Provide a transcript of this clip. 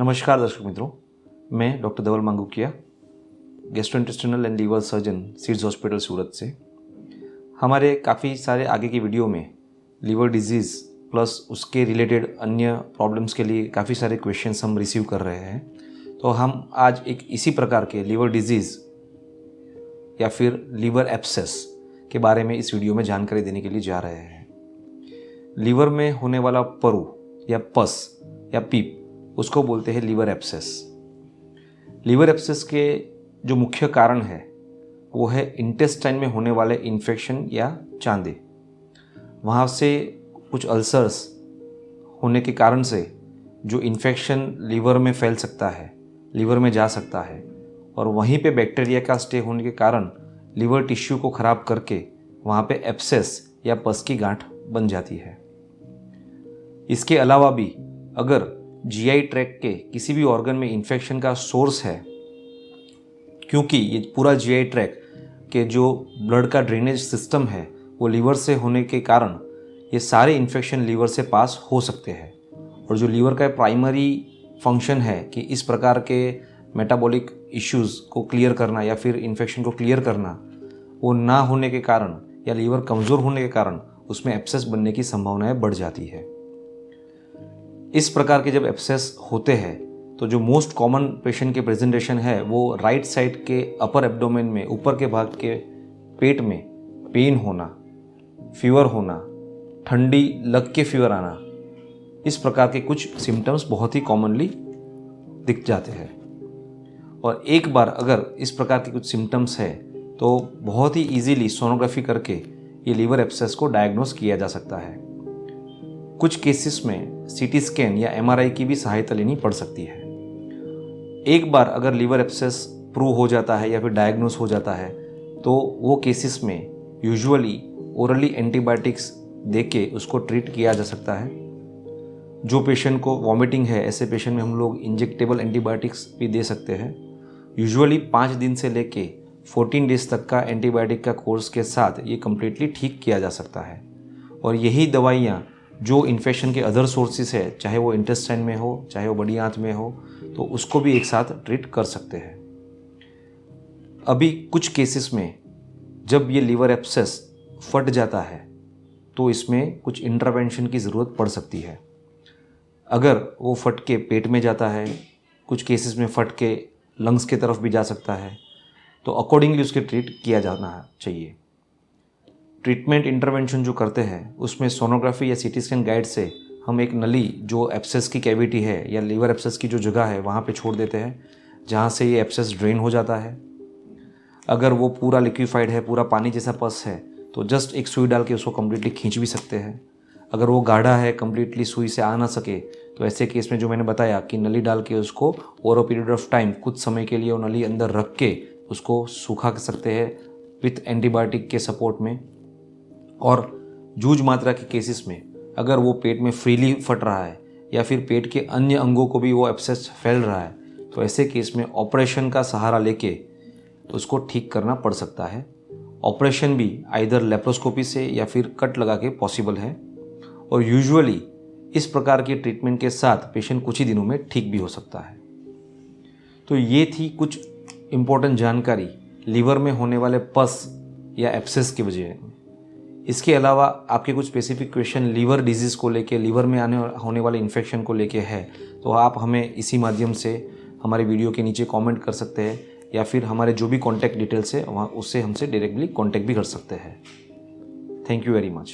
नमस्कार दर्शक मित्रों, मैं doctor Dhaval Mangukiya, gastrointestinal and liver surgeon, seeds hospital Surat से। हमारे काफ़ी सारे आगे की वीडियो में लीवर डिजीज़ प्लस उसके रिलेटेड अन्य प्रॉब्लम्स के लिए काफ़ी सारे क्वेश्चंस हम रिसीव कर रहे हैं। तो हम आज एक इसी प्रकार के लीवर डिजीज़ या फिर लीवर एब्सेस के बारे में इस वीडियो में जानकारी देने के लिए जा रहे हैं। लीवर में होने वाला परु या पस या पीप, उसको बोलते हैं लीवर एब्सेस। लीवर एब्सेस के जो मुख्य कारण है वो है इंटेस्टाइन में होने वाले इन्फेक्शन या चांदे। वहाँ से कुछ अल्सर्स होने के कारण से जो इन्फेक्शन लीवर में फैल सकता है, लीवर में जा सकता है, और वहीं पे बैक्टीरिया का स्टे होने के कारण लीवर टिश्यू को ख़राब करके वहाँ पे एब्सेस या पस की गांठ बन जाती है। इसके अलावा भी अगर जीआई ट्रैक्ट के किसी भी ऑर्गन में इन्फेक्शन का सोर्स है, क्योंकि ये पूरा जीआई ट्रैक्ट के जो ब्लड का ड्रेनेज सिस्टम है वो लीवर से होने के कारण ये सारे इन्फेक्शन लीवर से पास हो सकते हैं। और जो लीवर का प्राइमरी फंक्शन है कि इस प्रकार के मेटाबॉलिक इश्यूज़ को क्लियर करना या फिर इन्फेक्शन को क्लियर करना, वो ना होने के कारण या लीवर कमज़ोर होने के कारण उसमें एब्सेस बनने की संभावनाएं बढ़ जाती है। इस प्रकार के जब एब्सेस होते हैं तो जो मोस्ट कॉमन पेशेंट के प्रेजेंटेशन है वो राइट साइड के अपर एब्डोमेन में, ऊपर के भाग के पेट में पेन होना, फीवर होना, ठंडी लग के फीवर आना, इस प्रकार के कुछ सिम्टम्स बहुत ही कॉमनली दिख जाते हैं। और एक बार अगर इस प्रकार के कुछ सिम्टम्स है तो बहुत ही इजीली सोनोग्राफी करके ये लीवर एब्सेस को डायग्नोस किया जा सकता है। कुछ केसेस में सीटी स्कैन या एमआरआई की भी सहायता लेनी पड़ सकती है। एक बार अगर लीवर एब्सेस प्रूव हो जाता है या फिर डायग्नोस हो जाता है तो वो केसेस में यूजुअली ओरली एंटीबायोटिक्स देके उसको ट्रीट किया जा सकता है। जो पेशेंट को वॉमिटिंग है, ऐसे पेशेंट में हम लोग इंजेक्टेबल एंटीबायोटिक्स भी दे सकते हैं। यूजुअली 5 दिन से लेके 14 डेज तक का एंटीबायोटिक का कोर्स के साथ ये कम्प्लीटली ठीक किया जा सकता है। और यही दवाइयाँ जो इन्फेक्शन के अदर सोर्सेस है, चाहे वो इंटेस्टाइन में हो, चाहे वो बड़ी आंत में हो, तो उसको भी एक साथ ट्रीट कर सकते हैं। अभी कुछ केसेस में जब ये लीवर एब्सेस फट जाता है तो इसमें कुछ इंटरवेंशन की ज़रूरत पड़ सकती है। अगर वो फट के पेट में जाता है, कुछ केसेस में फट के लंग्स की तरफ भी जा सकता है, तो अकॉर्डिंगली उसके ट्रीट किया जाना चाहिए। ट्रीटमेंट इंटरवेंशन जो करते हैं उसमें सोनोग्राफी या सीटी स्कैन गाइड से हम एक नली जो एब्सेस की कैविटी है या लीवर एब्सेस की जो जगह है वहाँ पे छोड़ देते हैं, जहाँ से ये एब्सेस ड्रेन हो जाता है। अगर वो पूरा लिक्विफाइड है, पूरा पानी जैसा पस है, तो जस्ट एक सुई डाल के उसको कम्प्लीटली खींच भी सकते हैं। अगर वो गाढ़ा है, कम्प्लीटली सुई से आ ना सके, तो ऐसे केस में जो मैंने बताया कि नली डाल के उसको over a period of time कुछ समय के लिए वो नली अंदर रख के उसको सूखा सकते हैं विथ एंटीबायोटिक के सपोर्ट में। और जूझ मात्रा के केसेस में अगर वो पेट में फ्रीली फट रहा है या फिर पेट के अन्य अंगों को भी वो एब्सेस फैल रहा है, तो ऐसे केस में ऑपरेशन का सहारा लेके उसको ठीक करना पड़ सकता है। ऑपरेशन भी आइदर लेप्रोस्कोपी से या फिर कट लगा के पॉसिबल है। और यूजुअली इस प्रकार के ट्रीटमेंट के साथ पेशेंट कुछ ही दिनों में ठीक भी हो सकता है। तो ये थी कुछ इम्पोर्टेंट जानकारी लीवर में होने वाले पस या एब्सेस की वजह। इसके अलावा आपके कुछ स्पेसिफिक क्वेश्चन लीवर डिजीज़ को लेके, लीवर में होने वाले इन्फेक्शन को लेके है, तो आप हमें इसी माध्यम से हमारे वीडियो के नीचे कमेंट कर सकते हैं या फिर हमारे जो भी कॉन्टैक्ट डिटेल्स है वहाँ उससे हमसे डायरेक्टली कॉन्टैक्ट भी कर सकते हैं। Thank you very much.